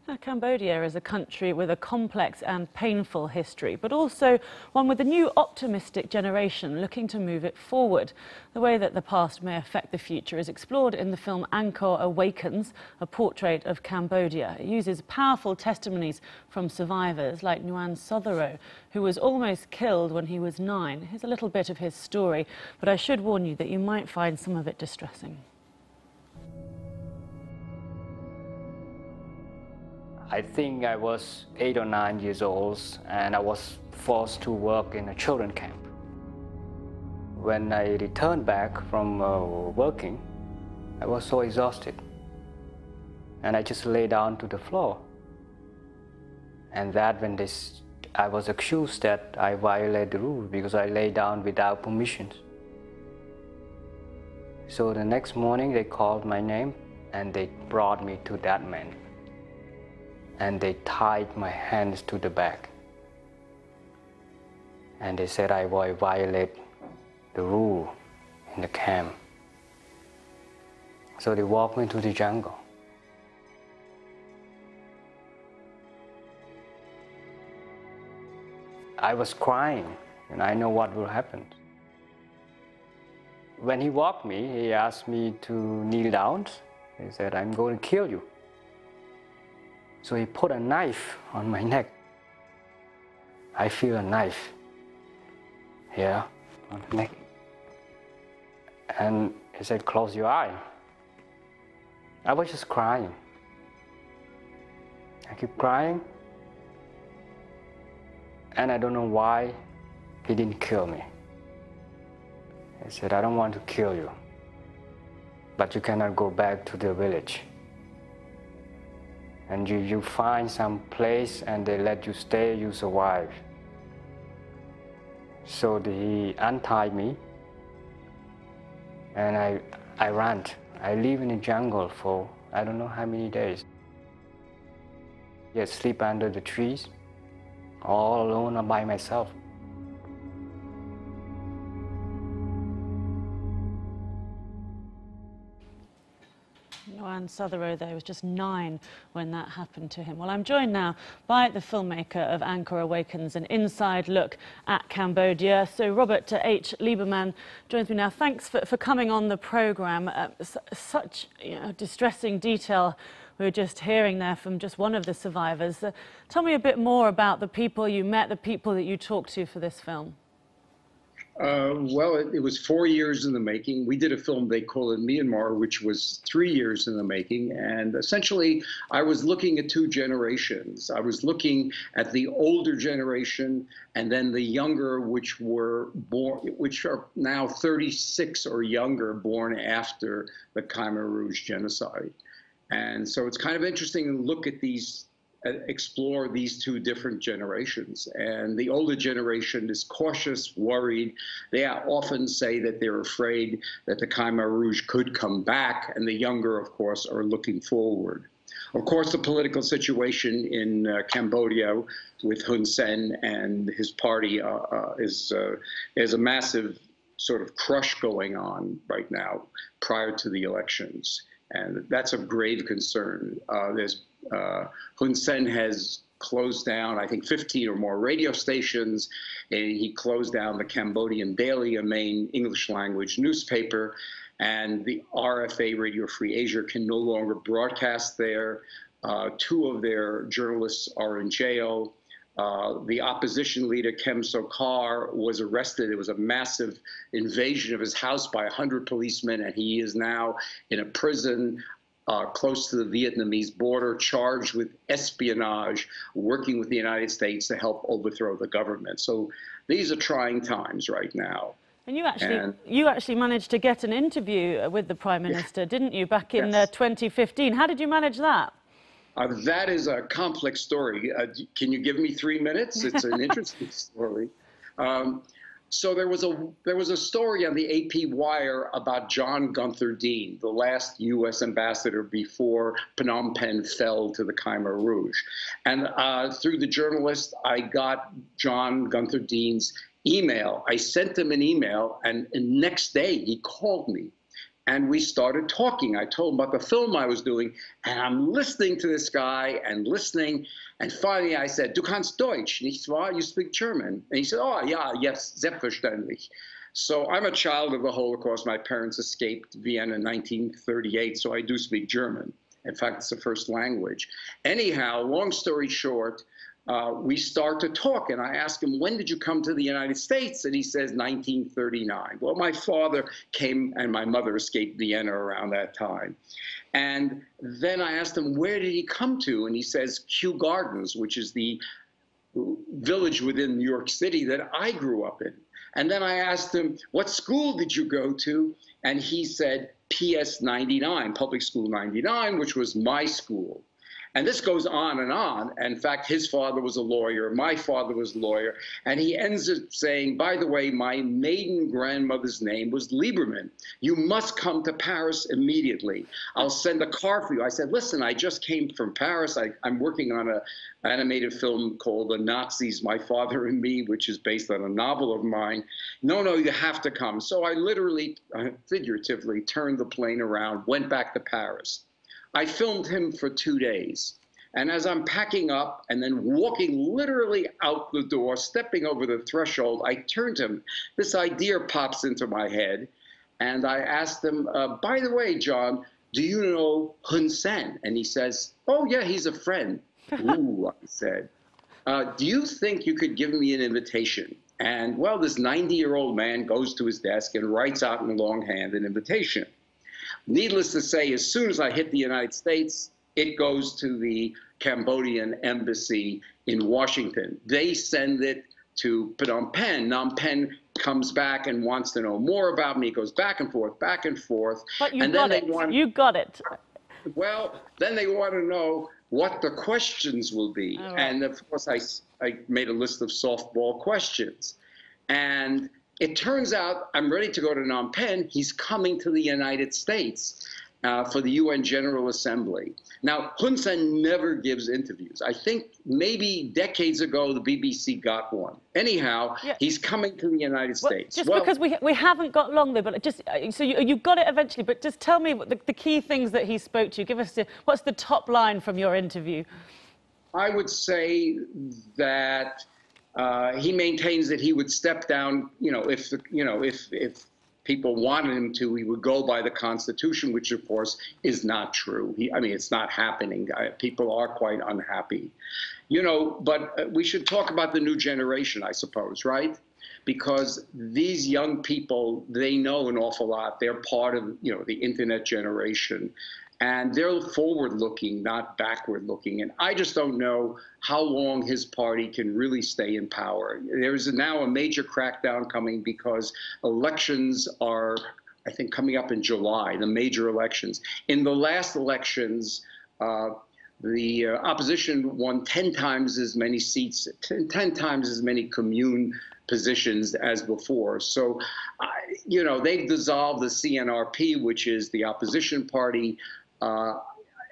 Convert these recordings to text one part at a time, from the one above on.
Now, Cambodia is a country with a complex and painful history, but also one with a new optimistic generation looking to move it forward. The way that the past may affect the future is explored in the film Angkor Awakens, a portrait of Cambodia. It uses powerful testimonies from survivors like Nguyen Sothero, who was almost killed when he was 9. Here's a little bit of his story, but I should warn you that you might find some of it distressing. I think I was 8 or 9 years old, and I was forced to work in a children camp. When I returned back from working, I was so exhausted, and I just lay down to the floor. And that when I was accused that I violated the rule because I lay down without permission. So the next morning they called my name and they brought me to that man. And they tied my hands to the back. And they said I violate the rule in the camp. So they walked me to the jungle. I was crying, and I know what will happen. When he walked me, he asked me to kneel down. He said, "I'm going to kill you." So he put a knife on my neck. I feel a knife here on the neck. And he said, "Close your eye." I was just crying. I keep crying. And I don't know why he didn't kill me. He said, "I don't want to kill you, but you cannot go back to the village. And you find some place and they let you stay, you survive." So he untied me and I ran. I live in the jungle for I don't know how many days. I sleep under the trees, all alone or by myself. Nguyen Sothero, there was just 9 when that happened to him. Well, I'm joined now by the filmmaker of Angkor Awakens, an inside look at Cambodia. So Robert H. Lieberman joins me now. Thanks for coming on the programme. Such distressing detail we were just hearing there from just one of the survivors. Tell me a bit more about the people you met, the people that you talked to for this film. Well, it was 4 years in the making. We did a film, they call it Myanmar, which was 3 years in the making. And essentially, I was looking at 2 generations. I was looking at the older generation and then the younger, which are now 36 or younger, born after the Khmer Rouge genocide. And so it's kind of interesting to look at explore these 2 different generations. And the older generation is cautious, worried. They often say that they're afraid that the Khmer Rouge could come back, and the younger, of course, are looking forward. Of course, the political situation in Cambodia with Hun Sen and his party is a massive sort of crush going on right now prior to the elections. And that's of grave concern. Hun Sen has closed down, I think, 15 or more radio stations, and he closed down the Cambodian Daily, a main English language newspaper, and the RFA, Radio Free Asia, can no longer broadcast there. 2 of their journalists are in jail. The opposition leader, Kem Sokha, was arrested. It was a massive invasion of his house by 100 policemen, and he is now in a prison close to the Vietnamese border, charged with espionage, working with the United States to help overthrow the government. So these are trying times right now. And you actually managed to get an interview with the Prime Minister, didn't you, back in 2015? How did you manage that? That is a complex story. Can you give me 3 minutes? It's an interesting story. So there was a story on the AP Wire about John Gunther Dean, the last U.S. ambassador before Phnom Penh fell to the Khmer Rouge. And through the journalist, I got John Gunther Dean's email. I sent him an email, and the next day he called me. And we started talking. I told him about the film I was doing, and I'm listening to this guy and listening. And finally I said, "Du kannst Deutsch, nicht wahr? You speak German." And he said, "Oh, ja, yes, selbstverständlich." So I'm a child of the Holocaust. My parents escaped Vienna in 1938, so I do speak German. In fact, it's the first language. Anyhow, long story short, we start to talk, and I ask him, "When did you come to the United States?" And he says, 1939. Well, my father came and my mother escaped Vienna around that time. And then I asked him, where did he come to? And he says, Kew Gardens, which is the village within New York City that I grew up in. And then I asked him, what school did you go to? And he said, PS 99, Public School 99, which was my school. And this goes on and on. In fact, his father was a lawyer, my father was a lawyer, and he ends up saying, by the way, my maiden grandmother's name was Lieberman. You must come to Paris immediately. I'll send a car for you. I said, listen, I just came from Paris. I'm working on an animated film called The Nazis, My Father and Me, which is based on a novel of mine. No, you have to come. So I literally, figuratively, turned the plane around, went back to Paris. I filmed him for 2 days. And as I'm packing up and then walking literally out the door, stepping over the threshold, I turned to him. This idea pops into my head. And I asked him, by the way, John, do you know Hun Sen? And he says, oh, yeah, he's a friend. Ooh, I said, do you think you could give me an invitation? And, well, this 90-year-old man goes to his desk and writes out in longhand an invitation. Needless to say, as soon as I hit the United States, it goes to the Cambodian embassy in Washington. They send it to Phnom Penh. Phnom Penh comes back and wants to know more about me. It goes back and forth, back and forth. But you got it. You got it. Well, then they want to know what the questions will be. Right. And, of course, I made a list of softball questions. And it turns out I'm ready to go to Phnom Penh. He's coming to the United States for the UN General Assembly. Now, Hun Sen never gives interviews. I think maybe decades ago the BBC got one. Anyhow, yeah. He's coming to the United States. Just because we haven't got long, though, but just so you got it eventually, but just tell me the key things that he spoke to you. Give us what's the top line from your interview? I would say that he maintains that he would step down, if people wanted him to, he would go by the Constitution, which of course is not true. It's not happening. People are quite unhappy, but we should talk about the new generation, I suppose, right? Because these young people, they know an awful lot. They're part of, the internet generation. And they're forward-looking, not backward-looking. And I just don't know how long his party can really stay in power. There's now a major crackdown coming because elections are, I think, coming up in July, the major elections. In the last elections, the opposition won 10 times as many seats, 10 times as many commune positions as before. So, they've dissolved the CNRP, which is the opposition party.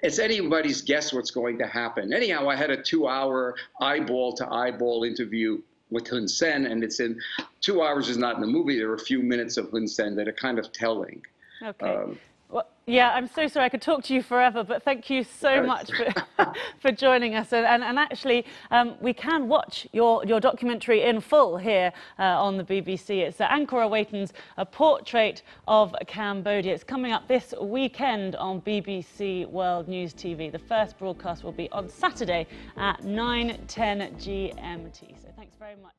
It's anybody's guess what's going to happen. Anyhow, I had a 2-hour eyeball-to-eyeball interview with Hun Sen, and it's in 2 hours is not in the movie. There are a few minutes of Hun Sen that are kind of telling. Okay. Well, yeah, I'm so sorry. I could talk to you forever, but thank you so much for joining us. And actually, we can watch your documentary in full here on the BBC. It's Angkor Awakens, a portrait of Cambodia. It's coming up this weekend on BBC World News TV. The first broadcast will be on Saturday at 9:10 GMT. So thanks very much.